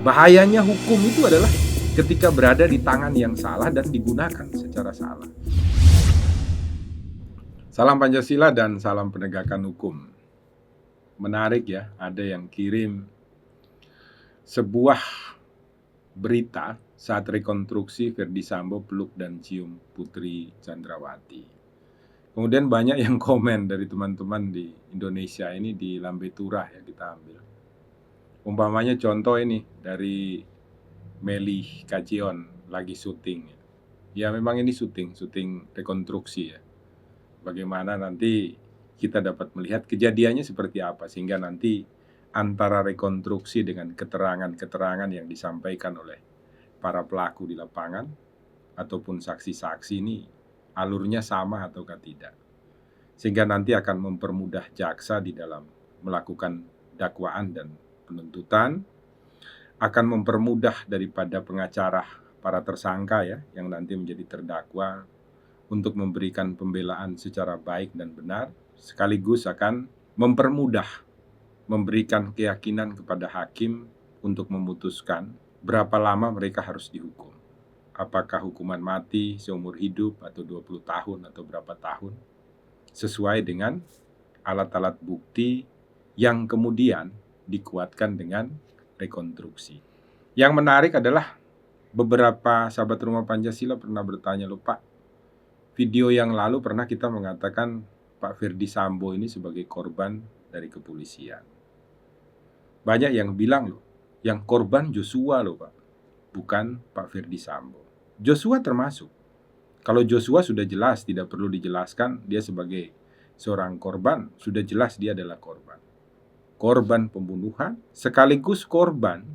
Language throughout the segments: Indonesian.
Bahayanya hukum itu adalah ketika berada di tangan yang salah dan digunakan secara salah. Salam Pancasila dan salam penegakan hukum. Menarik ya, ada yang kirim sebuah berita saat rekonstruksi Ferdy Sambo peluk dan cium Putri Chandrawati. Kemudian banyak yang komen dari teman-teman di Indonesia ini di Lambe Turah ya kita ambil. Umpamanya contoh ini dari Meli Kacion lagi syuting. Ya memang ini syuting rekonstruksi ya. Bagaimana nanti kita dapat melihat kejadiannya seperti apa sehingga nanti antara rekonstruksi dengan keterangan-keterangan yang disampaikan oleh para pelaku di lapangan ataupun saksi-saksi ini alurnya sama ataukah tidak. Sehingga nanti akan mempermudah jaksa di dalam melakukan dakwaan dan penuntutan, akan mempermudah daripada pengacara para tersangka ya yang nanti menjadi terdakwa untuk memberikan pembelaan secara baik dan benar, sekaligus akan mempermudah memberikan keyakinan kepada hakim untuk memutuskan berapa lama mereka harus dihukum. Apakah hukuman mati seumur hidup atau 20 tahun atau berapa tahun, sesuai dengan alat-alat bukti yang kemudian dikuatkan dengan rekonstruksi. Yang menarik adalah beberapa sahabat rumah Pancasila pernah bertanya, loh Pak, video yang lalu pernah kita mengatakan Pak Ferdy Sambo ini sebagai korban dari kepolisian. Banyak yang bilang loh, yang korban Joshua loh Pak, bukan Pak Ferdy Sambo. Joshua termasuk. Kalau Joshua sudah jelas, tidak perlu dijelaskan, dia sebagai seorang korban, sudah jelas dia adalah korban. Korban pembunuhan, sekaligus korban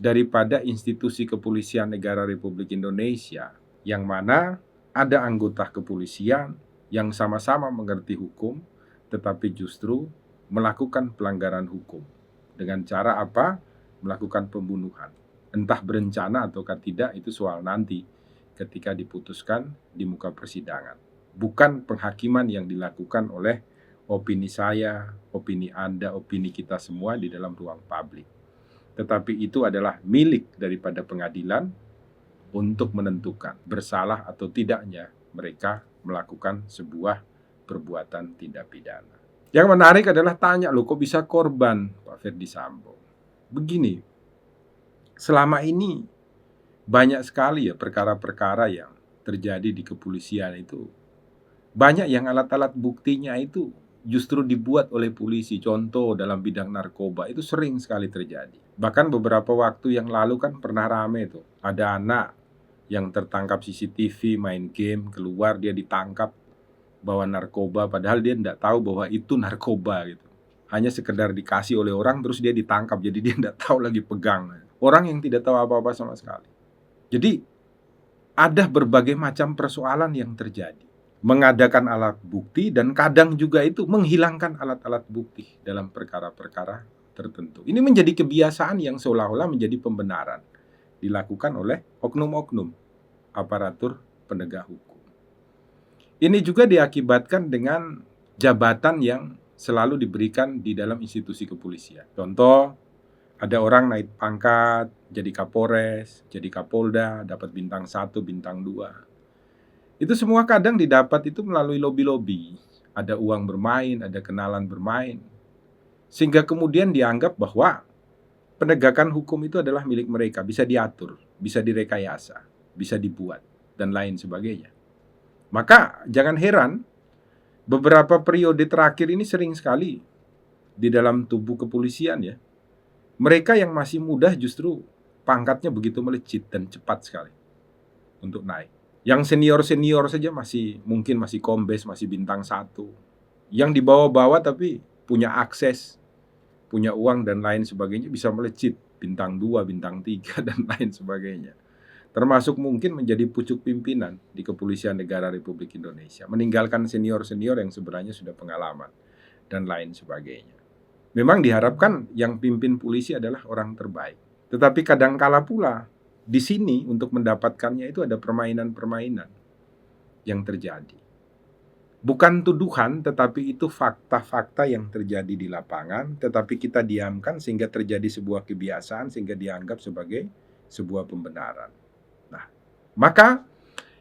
daripada institusi kepolisian negara Republik Indonesia, yang mana ada anggota kepolisian yang sama-sama mengerti hukum, tetapi justru melakukan pelanggaran hukum. Dengan cara apa? Melakukan pembunuhan. Entah berencana ataukah tidak, itu soal nanti ketika diputuskan di muka persidangan. Bukan penghakiman yang dilakukan oleh opini saya, opini Anda, opini kita semua di dalam ruang publik. Tetapi itu adalah milik daripada pengadilan untuk menentukan bersalah atau tidaknya mereka melakukan sebuah perbuatan tindak pidana. Yang menarik adalah tanya, loh kok bisa korban Pak Ferdy Sambo? Begini, selama ini banyak sekali ya perkara-perkara yang terjadi di kepolisian itu. Banyak yang alat-alat buktinya itu justru dibuat oleh polisi. Contoh dalam bidang narkoba itu sering sekali terjadi. Bahkan beberapa waktu yang lalu kan pernah rame tuh. Ada anak yang tertangkap CCTV main game, keluar dia ditangkap bawa narkoba, padahal dia tidak tahu bahwa itu narkoba gitu. Hanya sekedar dikasih oleh orang terus dia ditangkap, jadi dia tidak tahu lagi pegang. Orang yang tidak tahu apa-apa sama sekali. Jadi ada berbagai macam persoalan yang terjadi. Mengadakan alat bukti dan kadang juga itu menghilangkan alat-alat bukti dalam perkara-perkara tertentu. Ini menjadi kebiasaan yang seolah-olah menjadi pembenaran dilakukan oleh oknum-oknum aparatur penegak hukum. Ini juga diakibatkan dengan jabatan yang selalu diberikan di dalam institusi kepolisian. Contoh, ada orang naik pangkat, jadi Kapolres, jadi Kapolda, dapat bintang 1, bintang 2. Itu semua kadang didapat itu melalui lobby-lobby. Ada uang bermain, ada kenalan bermain. Sehingga kemudian dianggap bahwa penegakan hukum itu adalah milik mereka, bisa diatur, bisa direkayasa, bisa dibuat, dan lain sebagainya. Maka jangan heran, beberapa periode terakhir ini sering sekali di dalam tubuh kepolisian ya, mereka yang masih muda justru pangkatnya begitu melejit dan cepat sekali untuk naik. Yang senior-senior saja mungkin masih kombes, masih bintang 1. Yang di bawah-bawah tapi punya akses, punya uang dan lain sebagainya bisa melejit bintang 2, bintang 3 dan lain sebagainya. Termasuk mungkin menjadi pucuk pimpinan di Kepolisian Negara Republik Indonesia, meninggalkan senior-senior yang sebenarnya sudah pengalaman dan lain sebagainya. Memang diharapkan yang pimpin polisi adalah orang terbaik. Tetapi kadangkala pula di sini untuk mendapatkannya itu ada permainan-permainan yang terjadi. Bukan tuduhan, tetapi itu fakta-fakta yang terjadi di lapangan, tetapi kita diamkan sehingga terjadi sebuah kebiasaan, sehingga dianggap sebagai sebuah pembenaran. Nah, maka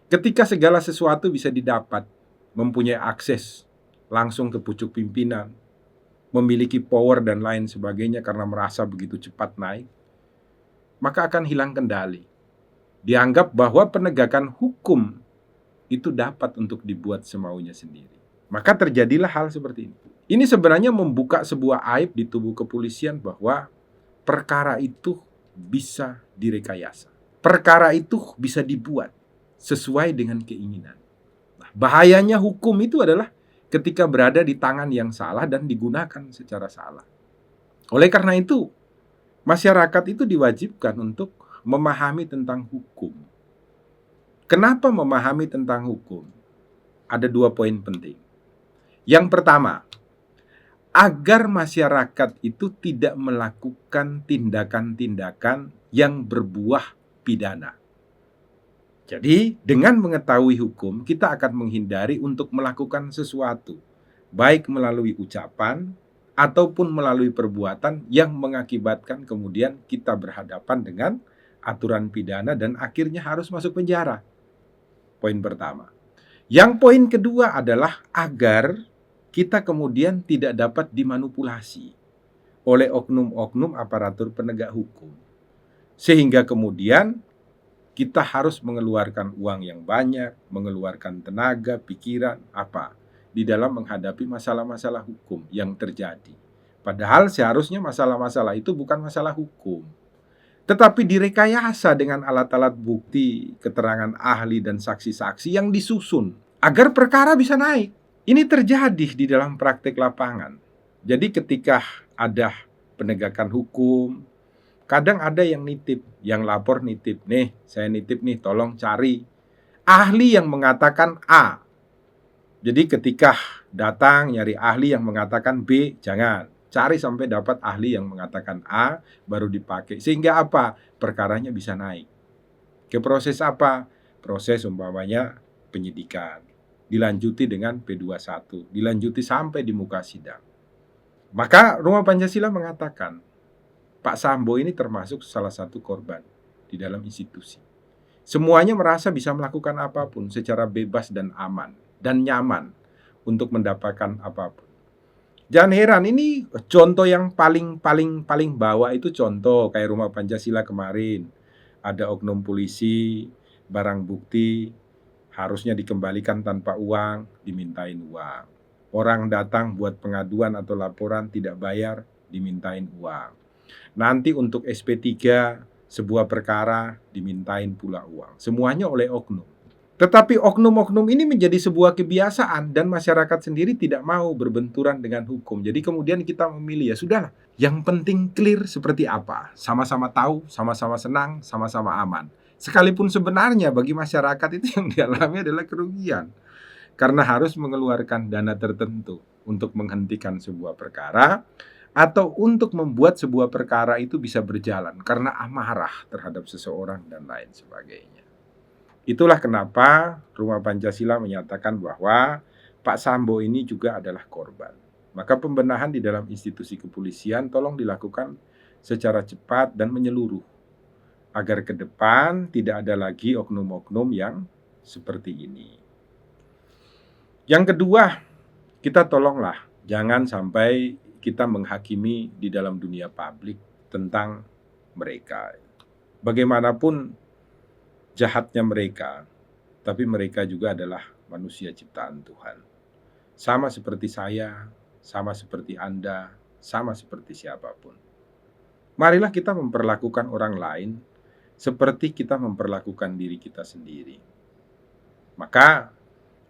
ketika segala sesuatu bisa didapat, mempunyai akses langsung ke pucuk pimpinan, memiliki power dan lain sebagainya karena merasa begitu cepat naik, maka akan hilang kendali. Dianggap bahwa penegakan hukum itu dapat untuk dibuat semaunya sendiri. Maka terjadilah hal seperti ini. Ini sebenarnya membuka sebuah aib di tubuh kepolisian bahwa perkara itu bisa direkayasa. Perkara itu bisa dibuat sesuai dengan keinginan. Nah, bahayanya hukum itu adalah ketika berada di tangan yang salah dan digunakan secara salah. Oleh karena itu, masyarakat itu diwajibkan untuk memahami tentang hukum. Kenapa memahami tentang hukum? Ada 2 poin penting. Yang pertama, agar masyarakat itu tidak melakukan tindakan-tindakan yang berbuah pidana. Jadi, dengan mengetahui hukum, kita akan menghindari untuk melakukan sesuatu, baik melalui ucapan ataupun melalui perbuatan yang mengakibatkan kemudian kita berhadapan dengan aturan pidana dan akhirnya harus masuk penjara. Poin pertama. Yang poin kedua adalah agar kita kemudian tidak dapat dimanipulasi oleh oknum-oknum aparatur penegak hukum. Sehingga kemudian kita harus mengeluarkan uang yang banyak, mengeluarkan tenaga, pikiran, di dalam menghadapi masalah-masalah hukum yang terjadi. Padahal seharusnya masalah-masalah itu bukan masalah hukum, tetapi direkayasa dengan alat-alat bukti, keterangan ahli dan saksi-saksi yang disusun agar perkara bisa naik. Ini terjadi di dalam praktek lapangan. Jadi ketika ada penegakan hukum, kadang ada yang nitip, yang lapor nitip, nih saya nitip nih, tolong cari ahli yang mengatakan A. Jadi ketika datang nyari ahli yang mengatakan B, jangan. Cari sampai dapat ahli yang mengatakan A, baru dipakai. Sehingga apa? Perkaranya bisa naik. Ke proses apa? Proses umpamanya penyidikan. Dilanjuti dengan P21. Dilanjuti sampai di muka sidang. Maka Rumah Pancasila mengatakan, Pak Sambo ini termasuk salah satu korban di dalam institusi. Semuanya merasa bisa melakukan apapun secara bebas dan aman dan nyaman untuk mendapatkan apapun. Jangan heran, ini contoh yang paling bawah itu contoh kayak Rumah Pancasila kemarin. Ada oknum polisi, barang bukti harusnya dikembalikan tanpa uang, dimintain uang. Orang datang buat pengaduan atau laporan tidak bayar, dimintain uang. Nanti untuk SP3 sebuah perkara dimintain pula uang. Semuanya oleh oknum. Tetapi oknum-oknum ini menjadi sebuah kebiasaan dan masyarakat sendiri tidak mau berbenturan dengan hukum. Jadi kemudian kita memilih, ya sudahlah, yang penting clear seperti apa. Sama-sama tahu, sama-sama senang, sama-sama aman. Sekalipun sebenarnya bagi masyarakat itu yang dialami adalah kerugian. Karena harus mengeluarkan dana tertentu untuk menghentikan sebuah perkara atau untuk membuat sebuah perkara itu bisa berjalan karena amarah terhadap seseorang dan lain sebagainya. Itulah kenapa Rumah Pancasila menyatakan bahwa Pak Sambo ini juga adalah korban. Maka pembenahan di dalam institusi kepolisian tolong dilakukan secara cepat dan menyeluruh, agar ke depan tidak ada lagi oknum-oknum yang seperti ini. Yang kedua, kita tolonglah jangan sampai kita menghakimi di dalam dunia publik tentang mereka. Bagaimanapun jahatnya mereka, tapi mereka juga adalah manusia ciptaan Tuhan. Sama seperti saya, sama seperti Anda, sama seperti siapapun. Marilah kita memperlakukan orang lain seperti kita memperlakukan diri kita sendiri. Maka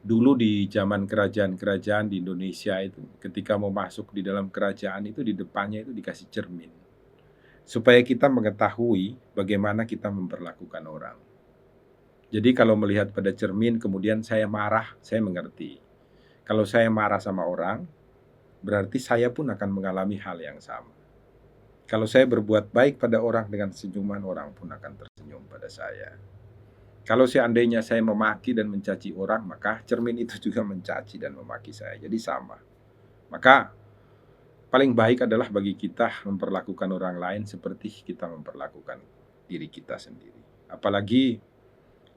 dulu di zaman kerajaan-kerajaan di Indonesia itu, ketika mau masuk di dalam kerajaan itu, di depannya itu dikasih cermin. Supaya kita mengetahui bagaimana kita memperlakukan orang. Jadi kalau melihat pada cermin kemudian saya marah, saya mengerti. Kalau saya marah sama orang, berarti saya pun akan mengalami hal yang sama. Kalau saya berbuat baik pada orang dengan senyuman, orang pun akan tersenyum pada saya. Kalau seandainya saya memaki dan mencaci orang, maka cermin itu juga mencaci dan memaki saya. Jadi sama. Maka paling baik adalah bagi kita memperlakukan orang lain seperti kita memperlakukan diri kita sendiri. Apalagi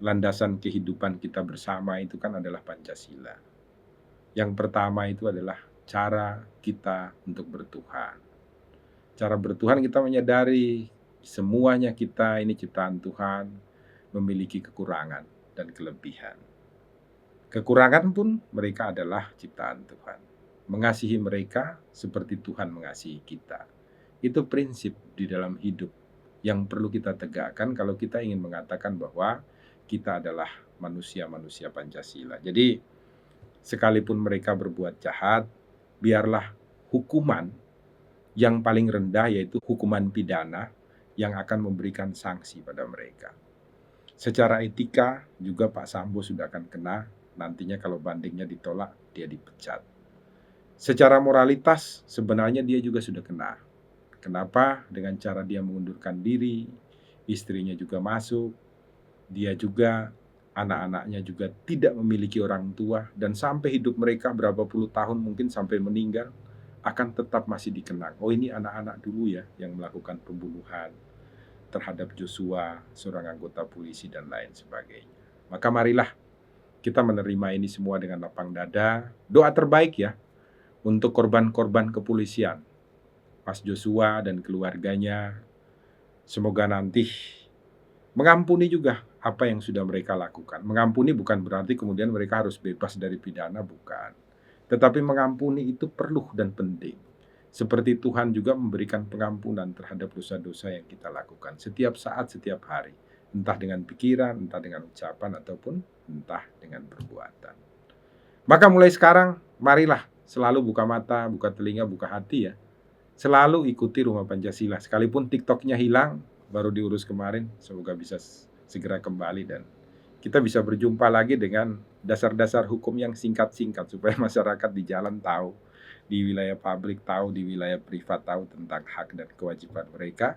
landasan kehidupan kita bersama itu kan adalah Pancasila. Yang pertama itu adalah cara kita untuk bertuhan. Cara bertuhan kita menyadari semuanya kita ini ciptaan Tuhan, memiliki kekurangan dan kelebihan. Kekurangan pun mereka adalah ciptaan Tuhan. Mengasihi mereka seperti Tuhan mengasihi kita. Itu prinsip di dalam hidup yang perlu kita tegakkan kalau kita ingin mengatakan bahwa kita adalah manusia-manusia Pancasila. Jadi sekalipun mereka berbuat jahat, biarlah hukuman yang paling rendah yaitu hukuman pidana yang akan memberikan sanksi pada mereka. Secara etika juga Pak Sambo sudah akan kena, nantinya kalau bandingnya ditolak dia dipecat. Secara moralitas sebenarnya dia juga sudah kena. Kenapa? Dengan cara dia mengundurkan diri, istrinya juga masuk, dia juga, anak-anaknya juga tidak memiliki orang tua, dan sampai hidup mereka berapa puluh tahun mungkin sampai meninggal akan tetap masih dikenang. Oh, ini anak-anak dulu ya yang melakukan pembunuhan terhadap Joshua, seorang anggota polisi dan lain sebagainya. Maka marilah kita menerima ini semua dengan lapang dada. Doa terbaik ya untuk korban-korban kepolisian, Mas Joshua dan keluarganya. Semoga nanti mengampuni juga apa yang sudah mereka lakukan. Mengampuni bukan berarti kemudian mereka harus bebas dari pidana, bukan. Tetapi mengampuni itu perlu dan penting. Seperti Tuhan juga memberikan pengampunan terhadap dosa-dosa yang kita lakukan setiap saat, setiap hari. Entah dengan pikiran, entah dengan ucapan, ataupun entah dengan perbuatan. Maka mulai sekarang, marilah selalu buka mata, buka telinga, buka hati ya. Selalu ikuti Rumah Pancasila. Sekalipun TikToknya hilang, baru diurus kemarin, semoga bisa segera kembali dan kita bisa berjumpa lagi dengan dasar-dasar hukum yang singkat-singkat supaya masyarakat di jalan tahu, di wilayah publik tahu, di wilayah privat tahu tentang hak dan kewajiban mereka.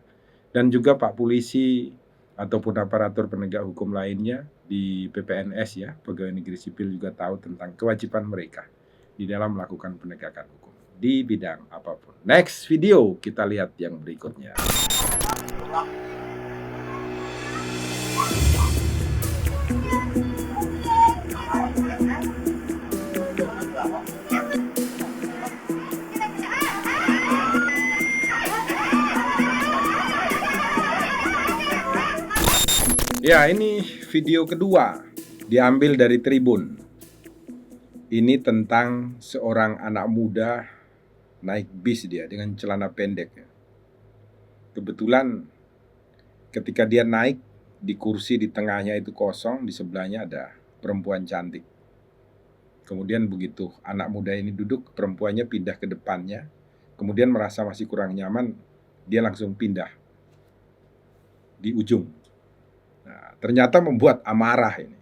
Dan juga Pak Polisi ataupun aparatur penegak hukum lainnya di PPNS ya, Pegawai Negeri Sipil juga tahu tentang kewajiban mereka di dalam melakukan penegakan hukum di bidang apapun. Next video kita lihat yang berikutnya. Ya, ini video kedua diambil dari Tribun. Ini tentang seorang anak muda naik bis dia dengan celana pendek. Kebetulan ketika dia naik, di kursi di tengahnya itu kosong, di sebelahnya ada perempuan cantik. Kemudian begitu anak muda ini duduk, perempuannya pindah ke depannya. Kemudian merasa masih kurang nyaman, dia langsung pindah di ujung. Nah, ternyata membuat amarah ini.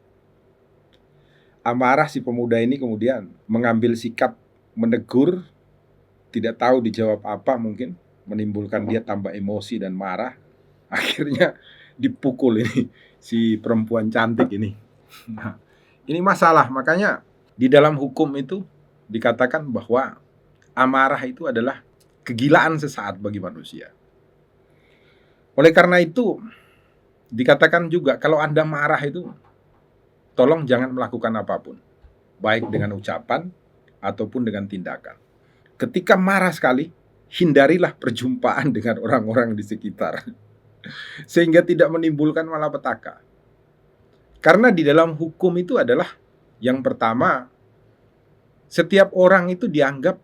Amarah si pemuda ini kemudian mengambil sikap menegur, tidak tahu dijawab apa mungkin, menimbulkan dia tambah emosi dan marah. Akhirnya dipukul ini si perempuan cantik ini. Nah, ini masalah, makanya di dalam hukum itu dikatakan bahwa amarah itu adalah kegilaan sesaat bagi manusia. Oleh karena itu dikatakan juga kalau Anda marah itu tolong jangan melakukan apapun, baik dengan ucapan ataupun dengan tindakan. Ketika marah sekali, hindarilah perjumpaan dengan orang-orang di sekitar sehingga tidak menimbulkan malapetaka. Karena di dalam hukum itu adalah yang pertama, setiap orang itu dianggap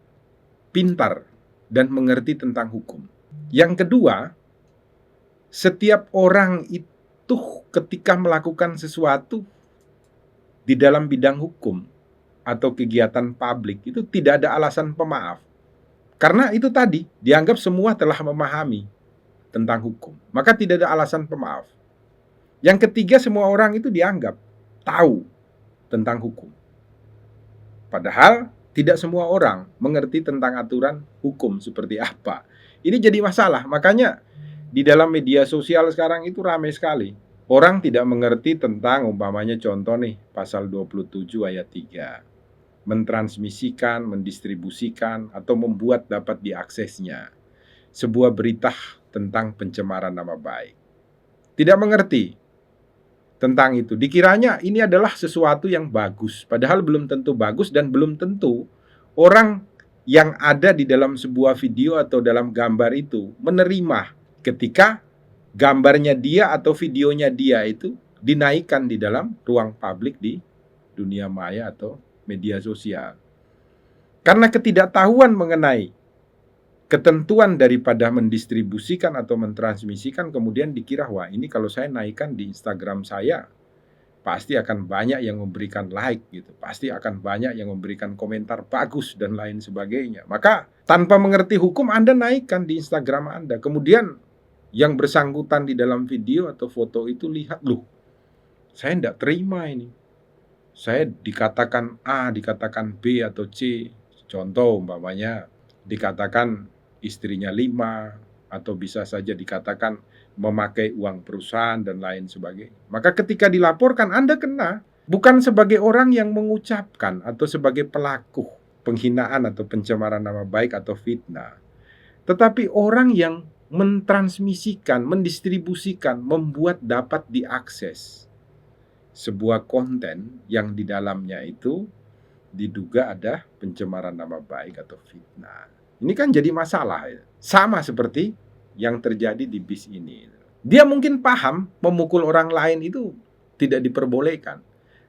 pintar dan mengerti tentang hukum. Yang kedua, setiap orang itu ketika melakukan sesuatu di dalam bidang hukum atau kegiatan publik itu tidak ada alasan pemaaf. Karena itu tadi, dianggap semua telah memahami tentang hukum. Maka tidak ada alasan pemaaf. Yang ketiga, semua orang itu dianggap tahu tentang hukum. Padahal tidak semua orang mengerti tentang aturan hukum seperti apa. Ini jadi masalah. Makanya di dalam media sosial sekarang itu ramai sekali Orang tidak mengerti tentang umpamanya contoh nih, pasal 27 ayat 3, mentransmisikan, mendistribusikan, atau membuat dapat diaksesnya sebuah berita tentang pencemaran nama baik. Tidak mengerti tentang itu. Dikiranya ini adalah sesuatu yang bagus, padahal belum tentu bagus dan belum tentu orang yang ada di dalam sebuah video atau dalam gambar itu menerima ketika gambarnya dia atau videonya dia itu dinaikkan di dalam ruang publik di dunia maya atau media sosial. Karena ketidaktahuan mengenai ketentuan daripada mendistribusikan atau mentransmisikan, kemudian dikira, wah ini kalau saya naikkan di Instagram saya, pasti akan banyak yang memberikan like gitu, pasti akan banyak yang memberikan komentar bagus dan lain sebagainya. Maka tanpa mengerti hukum Anda naikkan di Instagram Anda, kemudian yang bersangkutan di dalam video atau foto itu lihat, loh saya tidak terima ini, saya dikatakan A, dikatakan B atau C. Contoh umpamanya dikatakan istrinya 5, atau bisa saja dikatakan memakai uang perusahaan dan lain sebagainya. Maka ketika dilaporkan Anda kena, bukan sebagai orang yang mengucapkan atau sebagai pelaku penghinaan atau pencemaran nama baik atau fitnah, tetapi orang yang mentransmisikan, mendistribusikan, membuat dapat diakses sebuah konten yang di dalamnya itu diduga ada pencemaran nama baik atau fitnah. Ini kan jadi masalah ya. Sama seperti yang terjadi di bis ini. Dia mungkin paham memukul orang lain itu tidak diperbolehkan.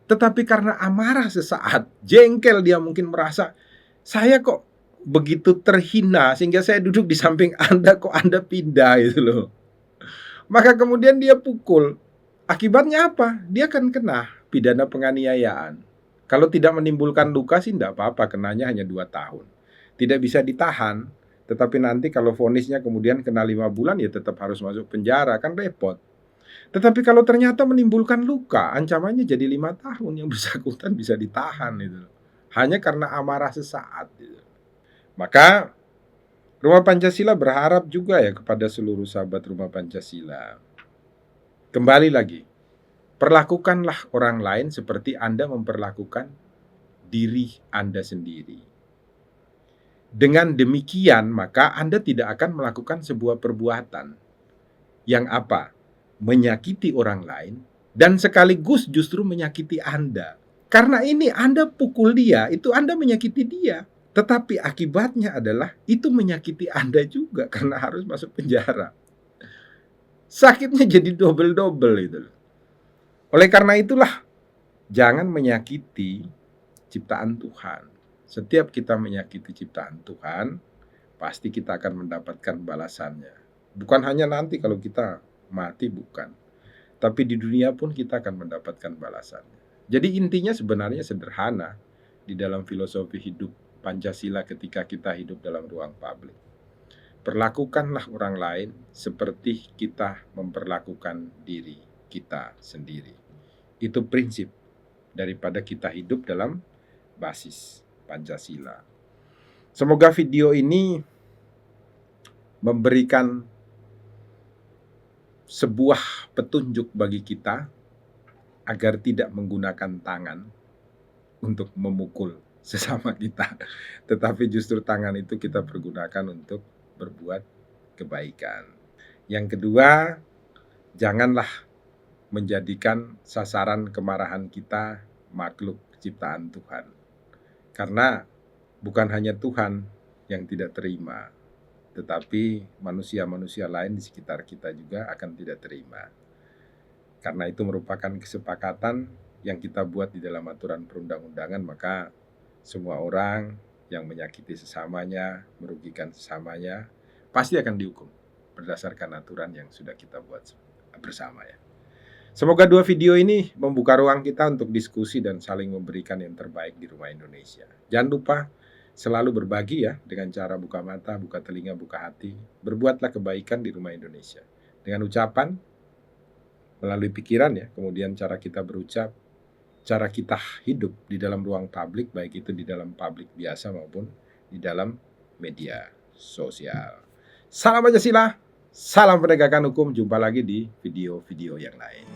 Tetapi karena amarah sesaat, jengkel, dia mungkin merasa, saya kok begitu terhina sehingga saya duduk di samping Anda, kok Anda pindah gitu loh. Maka kemudian dia pukul. Akibatnya apa? Dia akan kena pidana penganiayaan. Kalau tidak menimbulkan luka sih tidak apa-apa, kenanya hanya 2 tahun. Tidak bisa ditahan, tetapi nanti kalau vonisnya kemudian kena 5 bulan ya tetap harus masuk penjara, kan repot. Tetapi kalau ternyata menimbulkan luka, ancamannya jadi 5 tahun, yang bersangkutan bisa ditahan itu. Hanya karena amarah sesaat gitu. Maka Rumah Pancasila berharap juga ya kepada seluruh sahabat Rumah Pancasila. Kembali lagi, perlakukanlah orang lain seperti Anda memperlakukan diri Anda sendiri. Dengan demikian, maka Anda tidak akan melakukan sebuah perbuatan yang apa? Menyakiti orang lain dan sekaligus justru menyakiti Anda. Karena ini Anda pukul dia, itu Anda menyakiti dia. Tetapi akibatnya adalah itu menyakiti Anda juga karena harus masuk penjara. Sakitnya jadi double-double itu. Oleh karena itulah, jangan menyakiti ciptaan Tuhan. Setiap kita menyakiti ciptaan Tuhan, pasti kita akan mendapatkan balasannya. Bukan hanya nanti kalau kita mati, bukan. Tapi di dunia pun kita akan mendapatkan balasannya. Jadi intinya sebenarnya sederhana di dalam filosofi hidup Pancasila ketika kita hidup dalam ruang publik. Perlakukanlah orang lain seperti kita memperlakukan diri kita sendiri. Itu prinsip daripada kita hidup dalam basis Pancasila. Semoga video ini memberikan sebuah petunjuk bagi kita agar tidak menggunakan tangan untuk memukul sesama kita, tetapi justru tangan itu kita pergunakan untuk berbuat kebaikan. Yang kedua, janganlah menjadikan sasaran kemarahan kita makhluk ciptaan Tuhan. Karena bukan hanya Tuhan yang tidak terima, tetapi manusia-manusia lain di sekitar kita juga akan tidak terima. Karena itu merupakan kesepakatan yang kita buat di dalam aturan perundang-undangan, maka semua orang yang menyakiti sesamanya, merugikan sesamanya, pasti akan dihukum berdasarkan aturan yang sudah kita buat bersama ya. Semoga 2 video ini membuka ruang kita untuk diskusi dan saling memberikan yang terbaik di rumah Indonesia. Jangan lupa selalu berbagi ya, dengan cara buka mata, buka telinga, buka hati. Berbuatlah kebaikan di rumah Indonesia. Dengan ucapan, melalui pikiran ya, kemudian cara kita berucap, cara kita hidup di dalam ruang publik, baik itu di dalam publik biasa maupun di dalam media sosial. Salam Pancasila, salam penegakan hukum. Jumpa lagi di video-video yang lain.